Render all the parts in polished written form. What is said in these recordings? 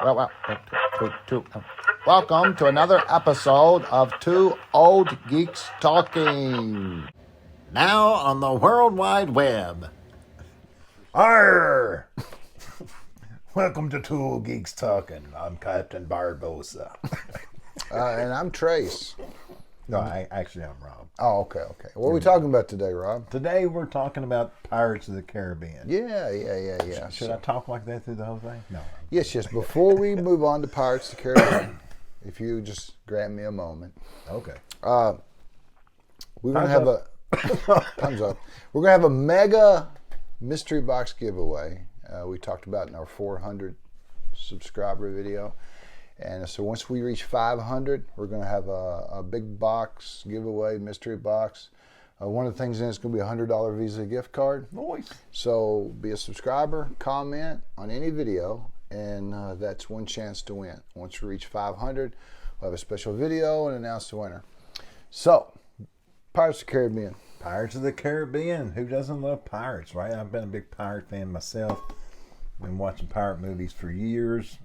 Welcome to another episode of Two Old Geeks Talking. Now on the World Wide Web. Arr! Welcome to Two Old Geeks Talking. I'm Captain Barbosa. And I'm Trace. No, I'm Rob. Oh, okay. What are we talking about today, Rob? Today we're talking about Pirates of the Caribbean. Yeah. Should I talk like that through the whole thing? No. Yes. Before we move on to Pirates of the Caribbean, if you just grant me a moment. Okay. We're going to have thumbs up. We're going to have a mega mystery box giveaway. We talked about in our 400 subscriber video. And so once we reach 500, we're going to have a big box giveaway, mystery box. One of the things in it's going to be a $100 Visa gift card. Nice. So be a subscriber, comment on any video, and that's one chance to win. Once we reach 500, we'll have a special video and announce the winner. So, Pirates of the Caribbean. Pirates of the Caribbean. Who doesn't love pirates, right? I've been a big pirate fan myself. Been watching pirate movies for years.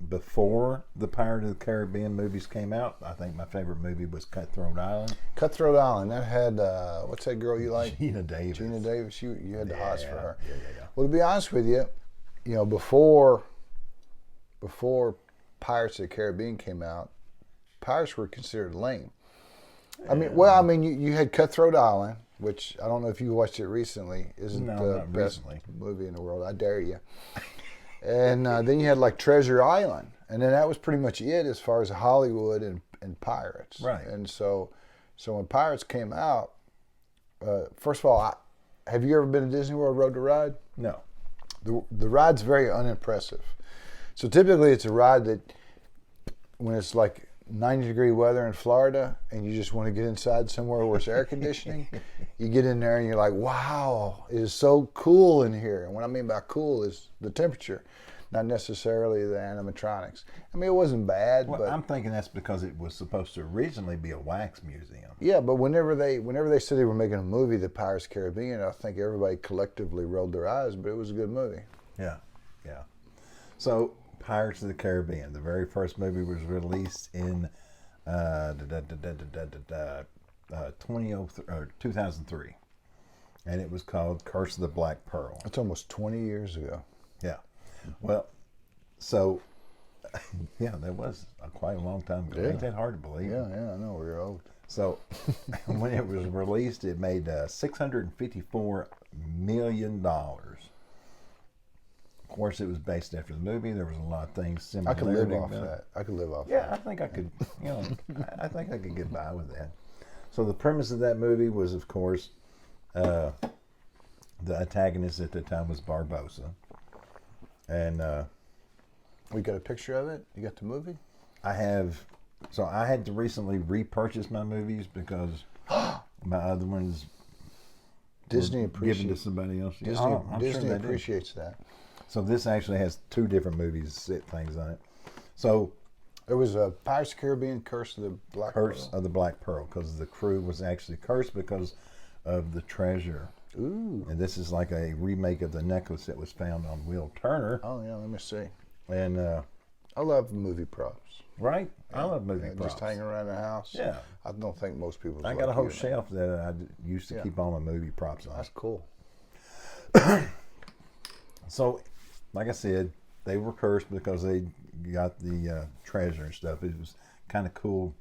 Before the Pirates of the Caribbean movies came out, I think my favorite movie was Cutthroat Island. Cutthroat Island. That had, what's that girl you like? Gina Davis. You had the hots for her. Yeah. Well, to be honest with you, before Pirates of the Caribbean came out, pirates were considered lame. You had Cutthroat Island, which I don't know if you watched it recently. Isn't the best movie in the world. I dare you. And then you had like Treasure Island, and then that was pretty much it as far as Hollywood and pirates. Right. And so when Pirates came out, first of all, have you ever been to Disney World Road to Ride? No. The ride's very unimpressive. So typically it's a ride that when it's like 90-degree weather in Florida and you just want to get inside somewhere where it's air conditioning, you get in there and you're like, wow, it is so cool in here. And what I mean by cool is the temperature, not necessarily the animatronics. I mean, it wasn't bad. Well, but I'm thinking that's because it was supposed to originally be a wax museum. Yeah, but whenever they said they were making a movie, The Pirates of the Caribbean, I think everybody collectively rolled their eyes, but it was a good movie. Yeah. So, Pirates of the Caribbean, the very first movie was released in 2003, and it was called Curse of the Black Pearl. That's almost 20 years ago. Yeah. Well, so, yeah, that was quite a long time ago. Yeah. Ain't that hard to believe? Yeah, I know, we're old. So, when it was released, it made $654 million. Of course, it was based after the movie. There was a lot of things similar. I could live off that. Yeah, I think I could. I think I could get by with that. So the premise of that movie was, of course, the antagonist at the time was Barbosa, and we got a picture of it. You got the movie? I have. So I had to recently repurchase my movies because my other ones Disney given to somebody else. Disney appreciates that. So this actually has two different movies things on it. So it was a Pirates of the Caribbean Curse of the Black Pearl. Curse of the Black Pearl, because the crew was actually cursed because of the treasure. Ooh. And this is like a remake of the necklace that was found on Will Turner. Oh yeah, let me see. And I love movie props. Right? I love movie props. Just hanging around the house. Yeah. I don't think most people. I got a whole shelf that I used to keep all my movie props on. That's cool. So, like I said, they were cursed because they got the treasure and stuff. It was kind of cool,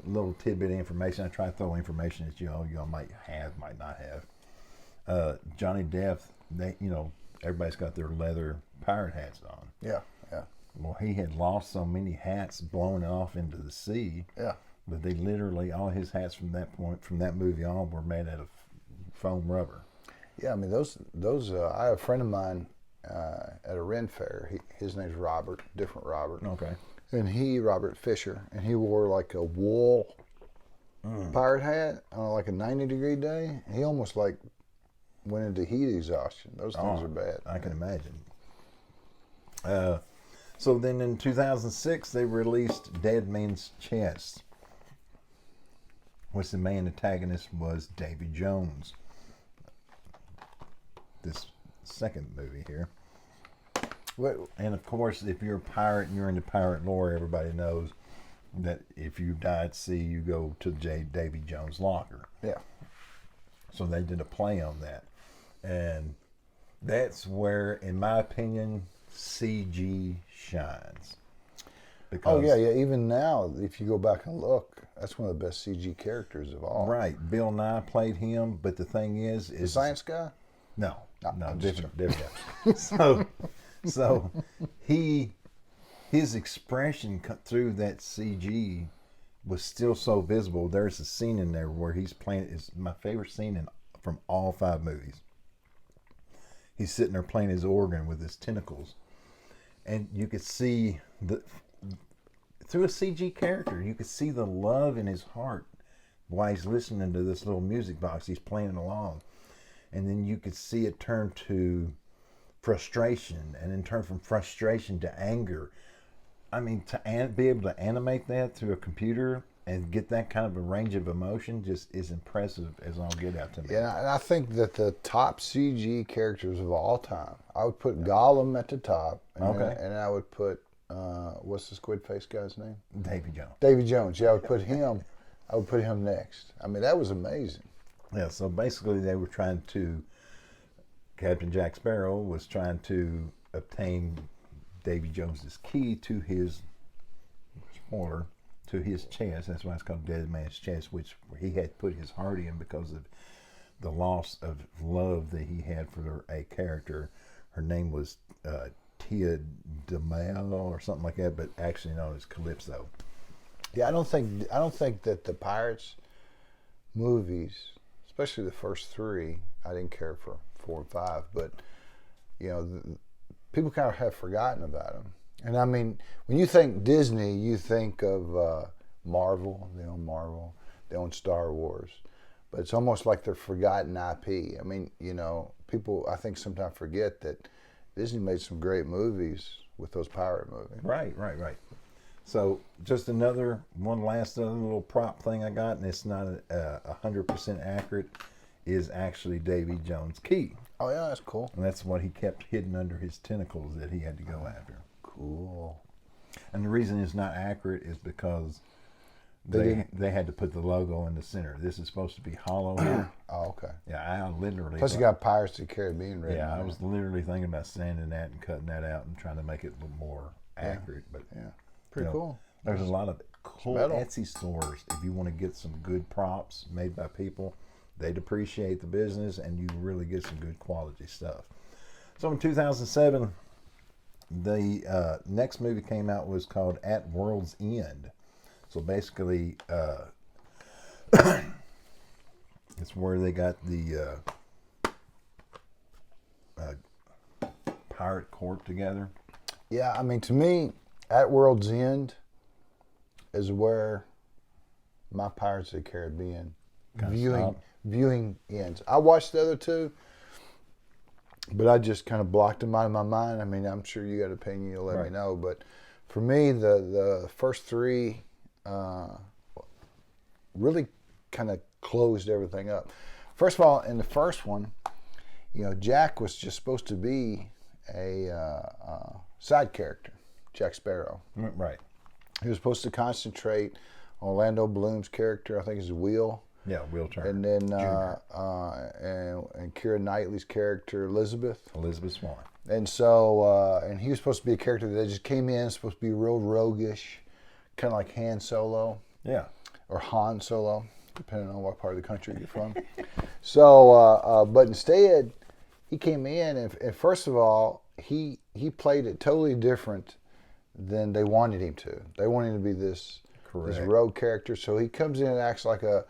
little tidbit of information. I try to throw information at y'all might have, might not have. Johnny Depp, everybody's got their leather pirate hats on. Yeah. Well, he had lost so many hats blowing off into the sea. Yeah. But they literally, all his hats from that movie on, were made out of foam rubber. Yeah, I mean, those I have a friend of mine at a Ren fair. His name's Robert, different Robert. Okay. And Robert Fisher, and he wore like a wool pirate hat on like a 90-degree day. He almost like went into heat exhaustion. Those things are bad. I can imagine. So then in 2006, they released Dead Man's Chest, which the main antagonist was Davy Jones. This second movie here. And of course, if you're a pirate and you're into pirate lore, everybody knows that if you die at sea, you go to Davy Jones' locker. Yeah. So they did a play on that. And that's where, in my opinion, CG shines. Because, yeah. Even now, if you go back and look, that's one of the best CG characters of all. Right. Bill Nye played him, but the thing is The science guy? No, different. So his expression through that CG was still so visible. There's a scene in there where he's playing. It's my favorite scene from all 5 movies. He's sitting there playing his organ with his tentacles, and you could see through a CG character, you could see the love in his heart while he's listening to this little music box. He's playing along. And then you could see it turn to frustration, and then turn from frustration to anger. I mean, to be able to animate that through a computer and get that kind of a range of emotion just is impressive as all get out to me. Yeah, and I think that the top CG characters of all time, I would put Gollum at the top. And I would put, what's the squid face guy's name? Davy Jones. Davy Jones. Yeah, I would put him. I would put him next. I mean, that was amazing. Yeah, so basically they were trying to, Captain Jack Sparrow was trying to obtain Davy Jones's key to his, spoiler, to his chest. That's why it's called Dead Man's Chest, which he had put his heart in because of the loss of love that he had for a character. Her name was Tia DeMail or something like that, but actually known as Calypso. Yeah, I don't think that the Pirates movies, especially the first 3, I didn't care for 4 and 5, but people kind of have forgotten about them. And I mean, when you think Disney, you think of Marvel. They own Star Wars, but it's almost like they're forgotten IP. I mean, people I think sometimes forget that Disney made some great movies with those pirate movies. Right. So just one last little prop thing I got, and it's not 100% accurate, is actually Davy Jones' key. Oh yeah, that's cool. And that's what he kept hidden under his tentacles that he had to go after. Cool. And the reason it's not accurate is because they had to put the logo in the center. This is supposed to be hollow here. Oh, okay. Yeah, I literally. Plus, you got Pirates of the Caribbean written. Yeah, I was literally thinking about sanding that and cutting that out and trying to make it a little more accurate. But yeah, pretty cool. There's a lot of cool Etsy stores if you want to get some good props made by people. They'd appreciate the business, and you really get some good quality stuff. So in 2007, the next movie came out was called At World's End. So basically, it's where they got the pirate court together. Yeah, I mean, to me, At World's End is where my Pirates of the Caribbean viewing ends. I watched the other 2, but I just kind of blocked them out of my mind. I mean, I'm sure you got an opinion, you'll let me know. But for me, the first 3 really kind of closed everything up. First of all, in the first one, Jack was just supposed to be a side character, Jack Sparrow. Right. He was supposed to concentrate on Orlando Bloom's character, I think it's Will. Yeah, Will Turner. And then and Keira Knightley's character, Elizabeth Swan. And so, and he was supposed to be a character that just came in, supposed to be real roguish, kind of like Han Solo. Yeah. Or Han Solo, depending on what part of the country you're from. So, but instead, he came in, and first of all, he played it totally different than they wanted him to. They wanted him to be this rogue character. So he comes in and acts like kind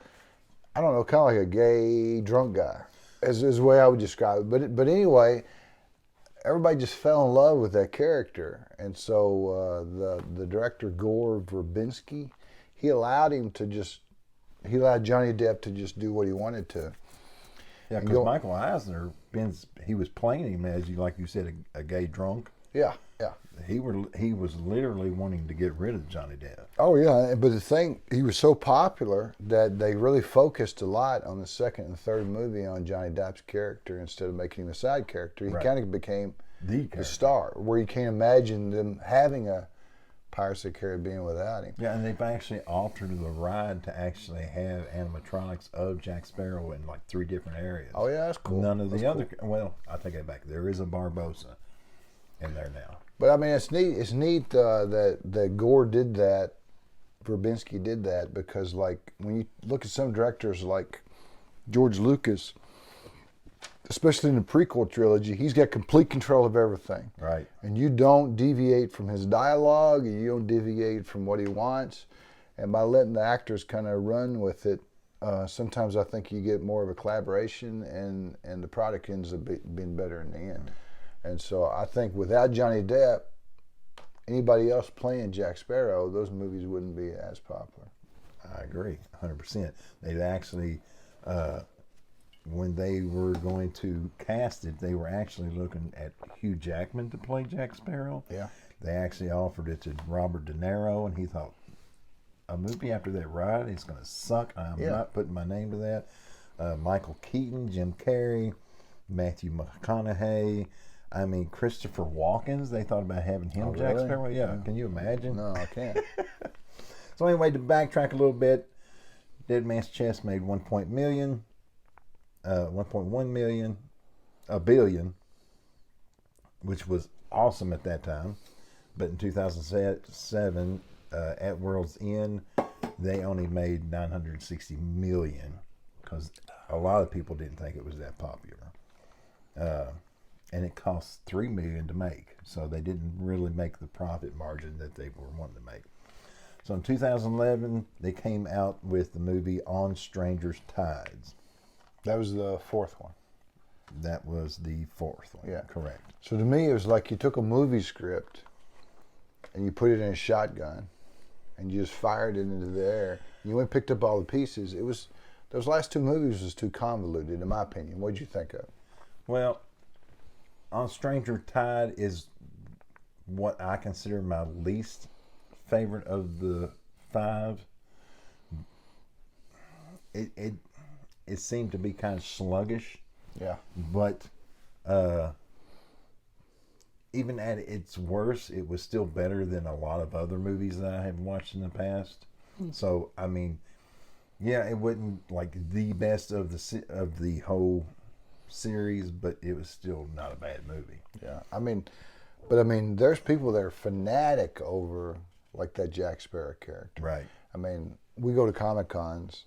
of like a gay drunk guy, is the way I would describe it. But anyway, everybody just fell in love with that character, and so the director Gore Verbinski, he allowed Johnny Depp to just do what he wanted to. Yeah, because Michael Eisner, he was playing him as like you said, a gay drunk. Yeah. He was literally wanting to get rid of Johnny Depp. Oh yeah, but the thing, he was so popular that they really focused a lot on the second and third movie on Johnny Depp's character instead of making him a side character. He kind of became the star, where you can't imagine them having a Pirates of the Caribbean without him. Yeah, and they've actually altered the ride to actually have animatronics of Jack Sparrow in like 3 different areas. Oh yeah, that's cool. None of the other. Cool. Well, I take that back. There is a Barbossa in there now. But I mean, it's neat. It's neat that Gore did that. Verbinski did that because, like, when you look at some directors like George Lucas, especially in the prequel trilogy, he's got complete control of everything. Right. And you don't deviate from his dialogue, and you don't deviate from what he wants. And by letting the actors kind of run with it, sometimes I think you get more of a collaboration, and the product ends up being better in the end. And so I think without Johnny Depp, anybody else playing Jack Sparrow, those movies wouldn't be as popular. I agree, 100%. They'd actually, when they were going to cast it, they were actually looking at Hugh Jackman to play Jack Sparrow. Yeah. They actually offered it to Robert De Niro, and he thought, a movie after that ride is going to suck. I'm not putting my name to that. Michael Keaton, Jim Carrey, Matthew McConaughey. I mean, Christopher Walken, they thought about having him, Jack really? Sparrow. Yeah, can you imagine? No, I can't. So anyway, to backtrack a little bit, Dead Man's Chest made 1.1 million, a billion, which was awesome at that time. But in 2007, at World's End, they only made 960 million because a lot of people didn't think it was that popular. And it cost $3 million to make, so they didn't really make the profit margin that they were wanting to make. So in 2011, they came out with the movie On Stranger's Tides. That was the 4th one. That was the 4th one. Yeah, correct. So to me, it was like you took a movie script and you put it in a shotgun, and you just fired it into the air. You went and picked up all the pieces. It was those last 2 movies was too convoluted, in my opinion. What did you think of? Well, On Stranger Tide is what I consider my least favorite of the 5. It seemed to be kind of sluggish. Yeah. But even at its worst, it was still better than a lot of other movies that I have watched in the past. So, I mean, yeah, it wasn't like the best of the whole series, but it was still not a bad movie. Yeah, I mean, there's people that are fanatic over like that Jack Sparrow character. Right. I mean, we go to Comic Cons,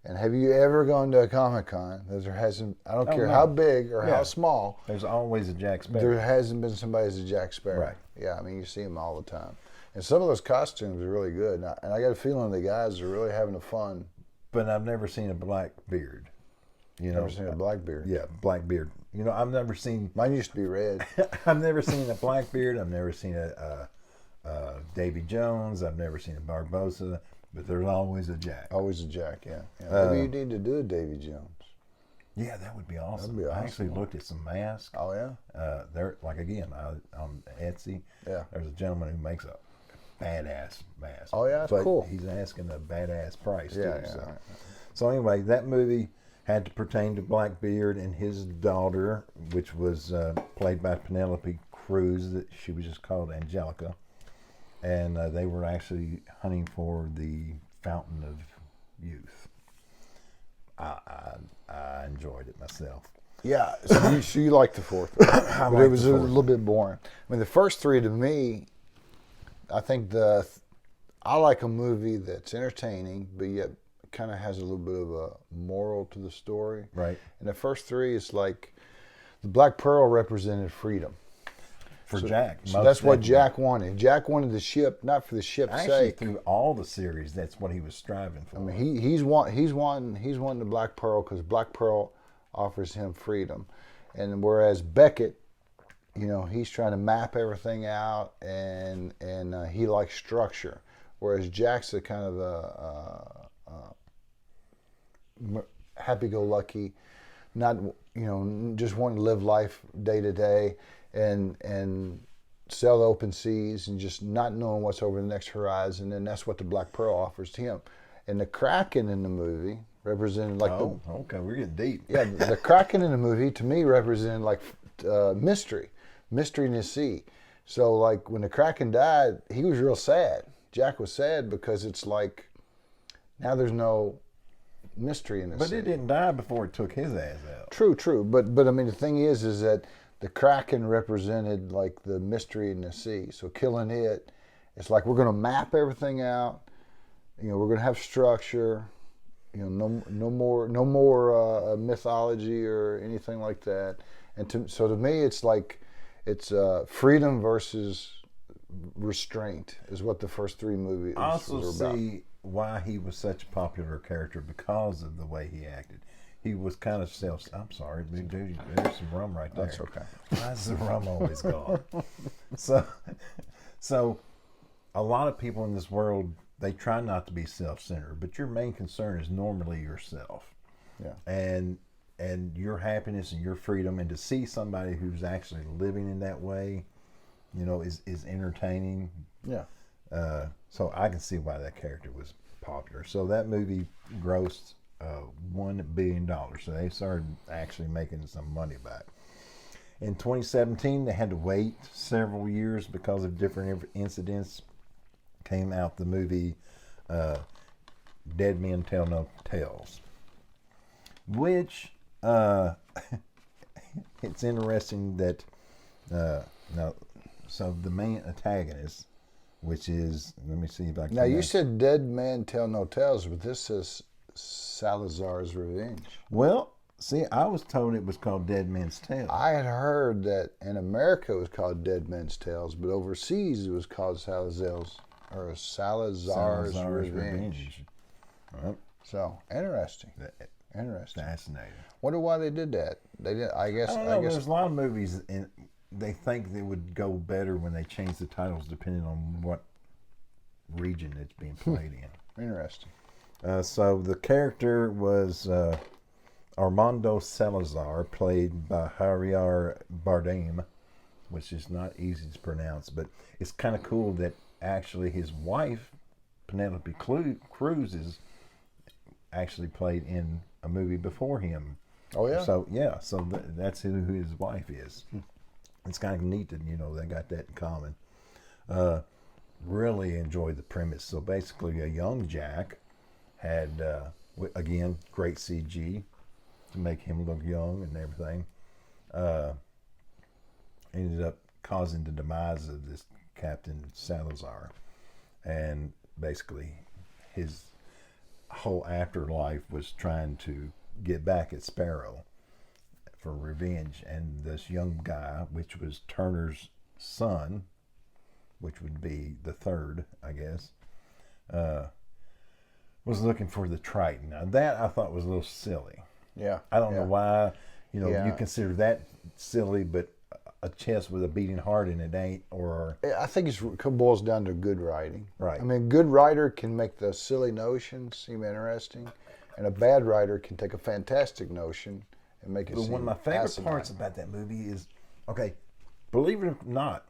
and have you ever gone to a Comic Con? There hasn't. I don't care how big or how small. There's always a Jack Sparrow. There hasn't been somebody as a Jack Sparrow. Right. Yeah, I mean, you see them all the time, and some of those costumes are really good. And I got a feeling the guys are really having fun. But I've never seen a black beard. You know, Never seen a black beard. Yeah, black beard. You know, I've never seen. Mine used to be red. I've never seen a black beard. I've never seen a Davy Jones. I've never seen a Barbossa. But there's always a Jack. Always a Jack. Yeah. Maybe you need to do a Davy Jones. Yeah, that would be awesome. That'd be awesome. I actually looked at some masks. Oh yeah. They're like again on Etsy. Yeah. There's a gentleman who makes a badass mask. Oh yeah, that's but cool. He's asking a badass price too. Yeah. So anyway, that movie had to pertain to Blackbeard and his daughter, which was played by Penelope Cruz. She was just called Angelica, and they were actually hunting for the Fountain of Youth. I enjoyed it myself. Yeah, so you liked the 4th one, but it was a little bit boring. I mean, the first 3 to me, I think I like a movie that's entertaining, but yet kind of has a little bit of a moral to the story. Right. And the first 3 is like the Black Pearl represented freedom. For Jack. So that's what Jack wanted. Jack wanted the ship, not for the ship's Actually, sake. through all the series, that's what he was striving for. I mean, he's wanting the Black Pearl because Black Pearl offers him freedom, and whereas Beckett, you know, he's trying to map everything out, and he likes structure, whereas Jack's a kind of a happy-go-lucky, not, you know, just wanting to live life day to day. And sail the open seas and just not knowing what's over the next horizon, and that's what the Black Pearl offers to him. And the Kraken in the movie represented like okay, we're getting deep. the Kraken in the movie to me represented like mystery. mystery in the sea. So like when the Kraken died, he was real sad. Jack was sad because it's like now there's no mystery in the sea. But it didn't die before it took his ass out. True. But I mean the thing is that the Kraken represented like the mystery in the sea. So killing it, it's like we're going to map everything out. You know, we're going to have structure. You know, no more mythology or anything like that. And so to me, it's like it's freedom versus restraint is what the first three movies I also were about. see why he was such a popular character because of the way he acted. He was kind of I'm sorry, big dude. There's some rum right there. That's okay. Why is the rum always gone? So, a lot of people in this world, they try not to be self-centered, but your main concern is normally yourself. Yeah. And your happiness and your freedom, and to see somebody who's actually living in that way, you know, is entertaining. Yeah. So I can see why that character was popular. So that movie grossed $1 billion. So they started actually making some money back. In 2017, they had to wait several years because of different incidents. Came out the movie Dead Men Tell No Tales, which it's interesting that so the main antagonist, which is, let me see if I can. Now you said Dead Men Tell No Tales, but this says Salazar's Revenge. Well, see, I was told it was called Dead Men's Tales. I had heard that in America it was called Dead Men's Tales, but overseas it was called Salazar's Revenge. Right. So interesting. Interesting. Fascinating. Wonder why they did that. They did. I guess. I don't know. There's a lot of movies, and they think they would go better when they change the titles depending on what region it's being played in. Interesting. So the character was Armando Salazar, played by Javier Bardem, which is not easy to pronounce, but it's kind of cool that actually his wife, Penelope Cruz, is actually played in a movie before him. Oh yeah. So that's who his wife is. It's kind of neat that they got that in common. Really enjoyed the premise. So basically, a young Jack had again great CG to make him look young and everything. Ended up causing the demise of this Captain Salazar, and basically his whole afterlife was trying to get back at Sparrow for revenge. And this young guy, which was Turner's son, which would be the third, I guess, was looking for the Triton. Now that I thought was a little silly. Yeah. I don't know why, Yeah. you consider that silly, but a chest with a beating heart in it ain't, or... I think it boils down to good writing. Right. I mean, a good writer can make the silly notion seem interesting, and a bad writer can take a fantastic notion and make it But seem one of my favorite asinine. parts about that movie is, okay, believe it or not,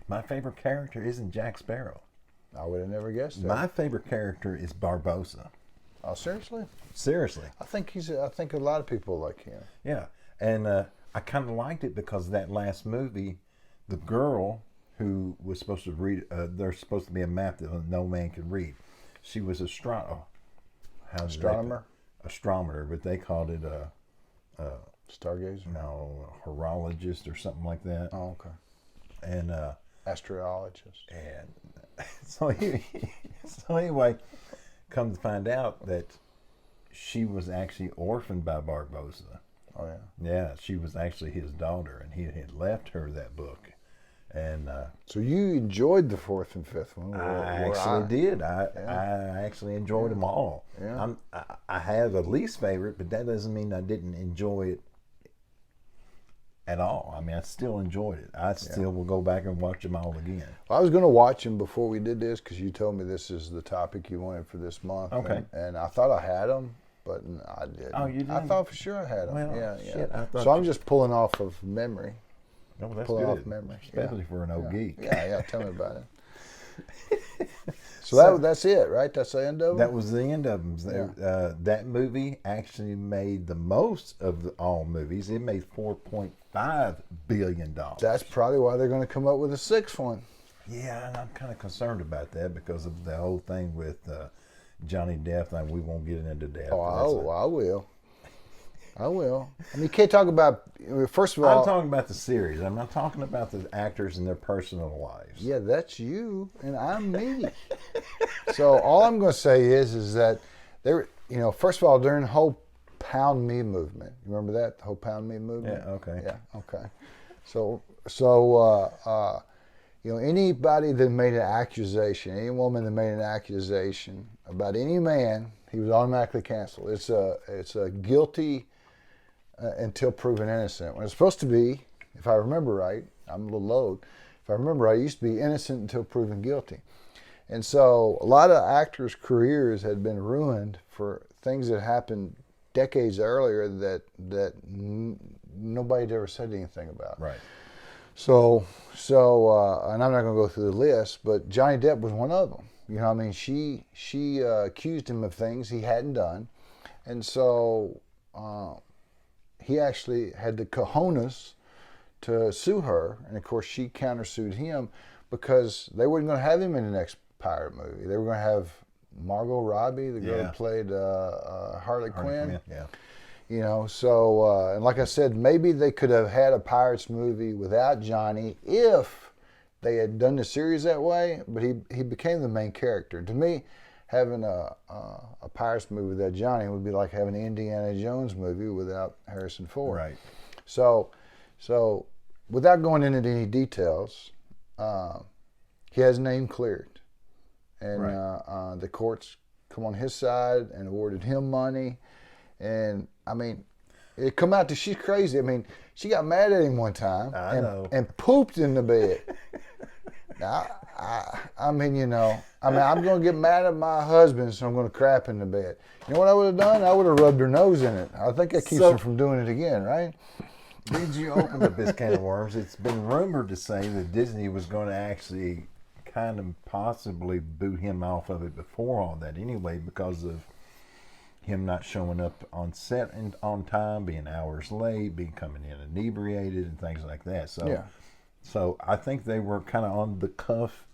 my favorite character isn't Jack Sparrow. I would have never guessed that. My favorite character is Barbossa. Oh, seriously? Seriously. I think a lot of people like him. Yeah. And I kind of liked it because that last movie, the girl who was supposed to read, there's supposed to be a map that no man could read. She was astronomer, but they called it Stargazer? no, horologist or something like that. Oh, okay. And Astrologist. and so anyway, come to find out that she was actually orphaned by Barbossa. Oh, yeah. Yeah, she was actually his daughter, and he had left her that book. And So you enjoyed the fourth and fifth one? I actually did. I actually enjoyed them all. Yeah. I have a least favorite, but that doesn't mean I didn't enjoy it at all. I mean, I still enjoyed it. I still will go back and watch them all again. Well, I was going to watch them before we did this because you told me this is the topic you wanted for this month. Okay. And I thought I had them, but I didn't. Oh, you didn't? I thought for sure I had them. Well, yeah. shit, I thought So I'm just pulling off of memory. Oh, that's Pulling good. off memory. Especially for an old geek. Yeah. Tell me about it. So that's it, right? That's the end of it? That was the end of them. That movie actually made the most of all movies. It made $4.4 $5 billion. That's probably why they're going to come up with a sixth one. Yeah, and I'm kind of concerned about that because of the whole thing with Johnny Depp. And we won't get into Depp. I will. I mean, you can't talk about, first of all. I'm talking about the series. I'm not talking about the actors and their personal lives. Yeah, that's you, and I'm me. So all I'm going to say is that there, first of all, during the whole Pound Me movement, you remember that, the whole Pound Me movement? Yeah. Okay. Yeah. Okay. So anybody that made an accusation, any woman that made an accusation about any man, he was automatically canceled. It's a guilty until proven innocent. When it's supposed to be, if I remember right, I'm a little old. If I remember right, it used to be innocent until proven guilty. And so a lot of actors' careers had been ruined for things that happened decades earlier that nobody had ever said anything about. Right. So, and I'm not going to go through the list, but Johnny Depp was one of them. You know, I mean, she accused him of things he hadn't done, and so he actually had the cojones to sue her, and of course she countersued him because they weren't going to have him in the next pirate movie. They were going to have Margot Robbie, the girl who played Harley Quinn. Yeah. So and like I said, maybe they could have had a Pirates movie without Johnny if they had done the series that way, but he became the main character. To me, having a Pirates movie without Johnny would be like having an Indiana Jones movie without Harrison Ford. Right. So without going into any details, he has his name cleared. And the courts come on his side and awarded him money. And, I mean, it come out that she's crazy. I mean, she got mad at him one time and pooped in the bed. Now, I'm going to get mad at my husband, so I'm going to crap in the bed. You know what I would have done? I would have rubbed her nose in it. I think that keeps her from doing it again, right? Did you open up this can of worms? It's been rumored to say that Disney was going to actually kind of possibly boot him off of it before all that anyway, because of him not showing up on set and on time, being hours late, coming in inebriated and things like that. So I think they were kind of on the cuff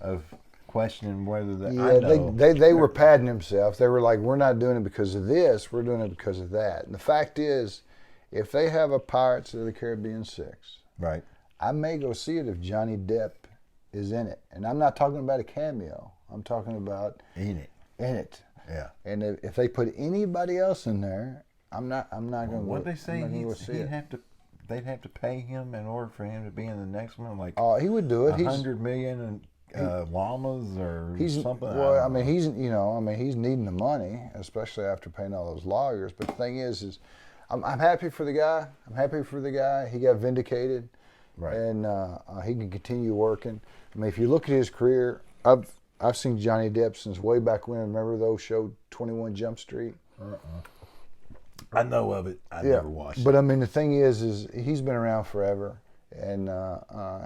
of questioning whether that. Yeah, they were padding themselves. They were like, we're not doing it because of this, we're doing it because of that. And the fact is, if they have a Pirates of the Caribbean 6, right, I may go see it if Johnny Depp is in it. And I'm not talking about a cameo. I'm talking about in it. Yeah. And if they put anybody else in there, I'm not going to. What they say they'd have to pay him in order for him to be in the next one, like he would do it. 100 million llamas or something. Well, I mean, he's needing the money, especially after paying all those lawyers. But the thing is I'm happy for the guy. He got vindicated, right? And he can continue working. I mean, if you look at his career, I've seen Johnny Depp since way back when. Remember those show 21 Jump Street? I know of it. I never watched it. But I mean, the thing is he's been around forever, and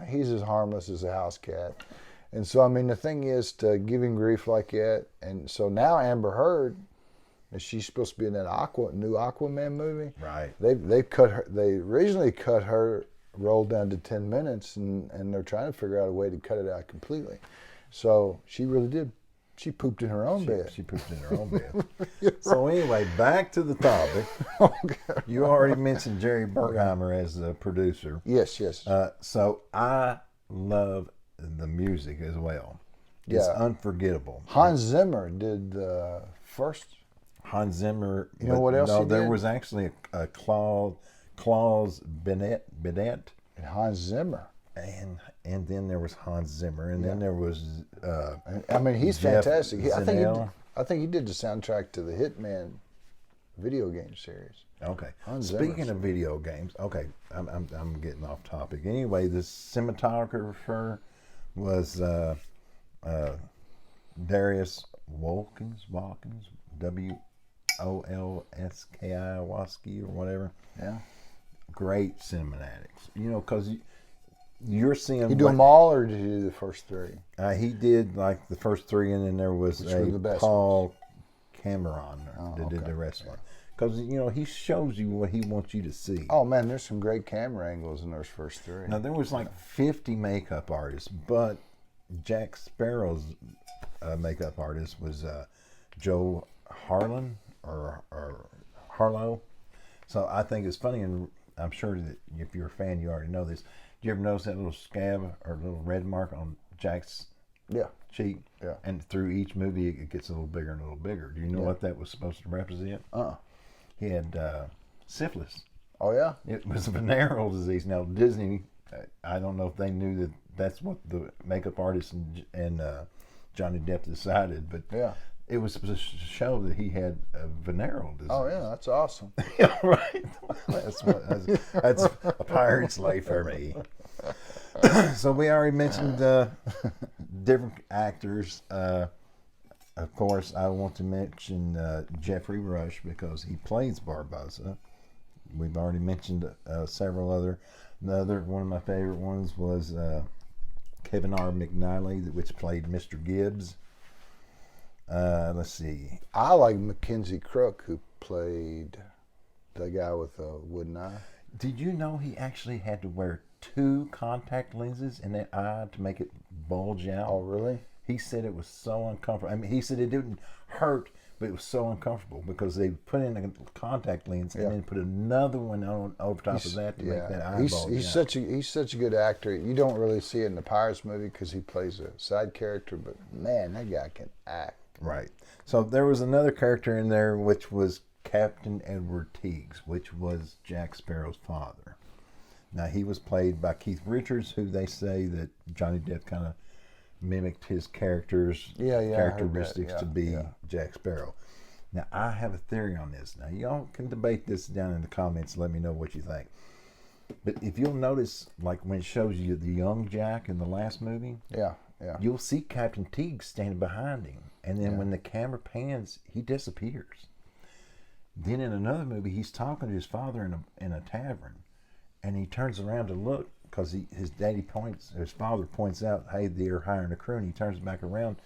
he's as harmless as a house cat. And so, I mean, the thing is to give him grief like that. And so now Amber Heard, she's supposed to be in that new Aquaman movie. Right. They cut her. They originally cut her role down to 10 minutes, and they're trying to figure out a way to cut it out completely. So she really did. She pooped in her own bed. She pooped in her own bed. So anyway, back to the topic. You already mentioned Jerry Bruckheimer as the producer. Yes. So I love the music as well. It's unforgettable. Hans Zimmer did the first. Hans Zimmer. You know what else he did? There was actually a Claus Bennett. And Hans Zimmer. And then there was Hans Zimmer, and then there was. I mean, he's Jeff fantastic. Zinel. I think he did the soundtrack to the Hitman video game series. Okay. Hans Speaking Zimmer. of video games, okay, I'm getting off topic. Anyway, the cinematographer was Darius Wolkins, Wolski, Woski, or whatever. Yeah. Great cinematics. Because you're seeing. He do them all, or did he do the first three? He did like the first three, and then there was Paul Cameron that did the rest of it. because he shows you what he wants you to see. Oh man, there's some great camera angles in those first three. Now there was like 50 makeup artists, but Jack Sparrow's makeup artist was Joe Harlan or Harlow. So I think it's funny, and I'm sure that if you're a fan, you already know this. Do you ever notice that little scab or little red mark on Jack's cheek? Yeah. And through each movie, it gets a little bigger and a little bigger. Do you know what that was supposed to represent? He had syphilis. Oh yeah. It was a venereal disease. Now Disney, I don't know if they knew that that's what the makeup artist and Johnny Depp decided, but it was supposed to show that he had a venereal disease. Oh yeah, that's awesome. Yeah, right. That's a pirate's life for me. So we already mentioned different actors. Of course, I want to mention Jeffrey Rush because he plays Barbossa. We've already mentioned several other. One of my favorite ones was Kevin R. McNally, which played Mr. Gibbs. Let's see. I like Mackenzie Crook, who played the guy with a wooden eye. Did you know he actually had to wear 2 contact lenses in that eye to make it bulge out? Oh, really? He said it was so uncomfortable. I mean, he said it didn't hurt, but it was so uncomfortable because they put in a contact lens and then put another one on over top of that to make that eye bulge out. He's such a good actor. You don't really see it in the Pirates movie because he plays a side character, but man, that guy can act. Right. So there was another character in there, which was Captain Edward Teagues, which was Jack Sparrow's father. Now, he was played by Keith Richards, who they say that Johnny Depp kind of mimicked his characteristics to be Jack Sparrow. Now, I have a theory on this. Now, y'all can debate this down in the comments. Let me know what you think. But if you'll notice, like when it shows you the young Jack in the last movie, you'll see Captain Teagues standing behind him. And then when the camera pans, he disappears. Then in another movie, he's talking to his father in a tavern. And he turns around to look because his father points out, hey, they're hiring a crew. And he turns back around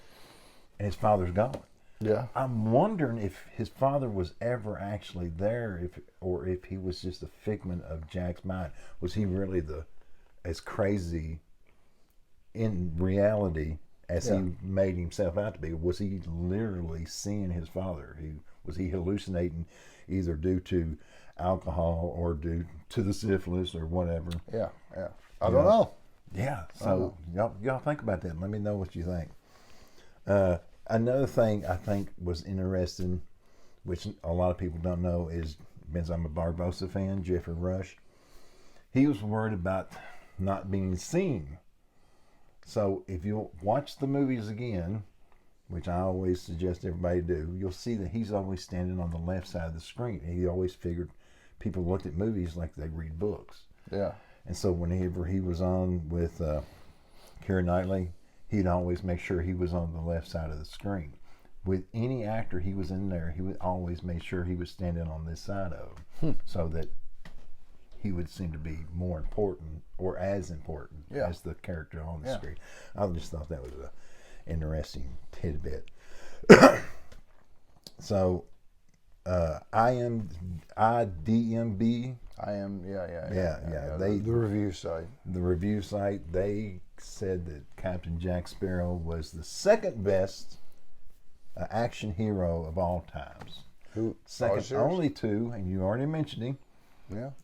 and his father's gone. Yeah. I'm wondering if his father was ever actually there or if he was just a figment of Jack's mind. Was he really as crazy in reality as he made himself out to be? Was he literally seeing his father? Was he hallucinating either due to alcohol or due to the syphilis or whatever? Yeah. I don't know. Yeah. So y'all think about that. Let me know what you think. Another thing I think was interesting, which a lot of people don't know, is because I'm a Barbossa fan, Jeffrey Rush. He was worried about not being seen. So if you watch the movies again, which I always suggest everybody do, you'll see that he's always standing on the left side of the screen. He always figured people looked at movies like they read books. Yeah. And so whenever he was on with Keira Knightley, he'd always make sure he was on the left side of the screen. With any actor he was in there, he would always make sure he was standing on this side of him so that he would seem to be more important or as important as the character on the screen. I just thought that was an interesting tidbit. So, IMDb. The review site. The review site, they said that Captain Jack Sparrow was the second best action hero of all times. Second only to, and you already mentioned him,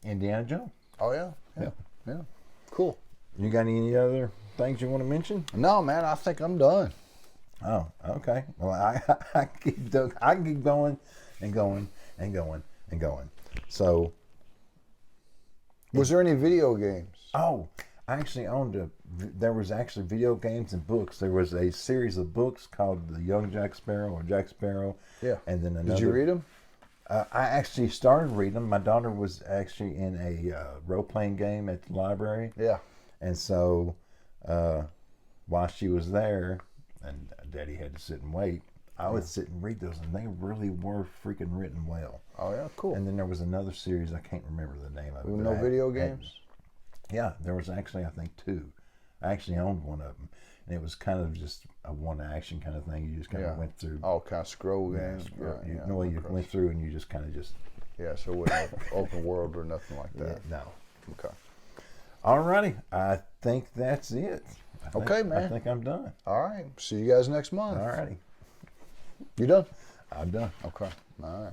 Indiana Jones. Oh yeah. Cool. You got any other things you want to mention? No, man. I think I'm done. Oh, okay. Well, I keep going and going and going and going. So, was there any video games? Oh, I actually owned there was actually video games and books. There was a series of books called The Young Jack Sparrow or Jack Sparrow. Yeah. And then another. Did you read them? I actually started reading them. My daughter was actually in a role-playing game at the library. Yeah. And so while she was there, and Daddy had to sit and wait, I would sit and read those, and they really were freaking written well. Oh, yeah, cool. And then there was another series, I can't remember the name of it. No video games? Yeah, there was actually, I think, 2. I actually owned one of them. and it was kind of just a one action kind of thing. You just kind of went through. Oh, kind of scroll in. You went through and you just kind of just. Yeah, so it wasn't open world or nothing like that. Yeah, no. Okay. Alrighty, I think that's it. Okay, man. I think I'm done. All right. See you guys next month. Alrighty. You done? I'm done. Okay. All right.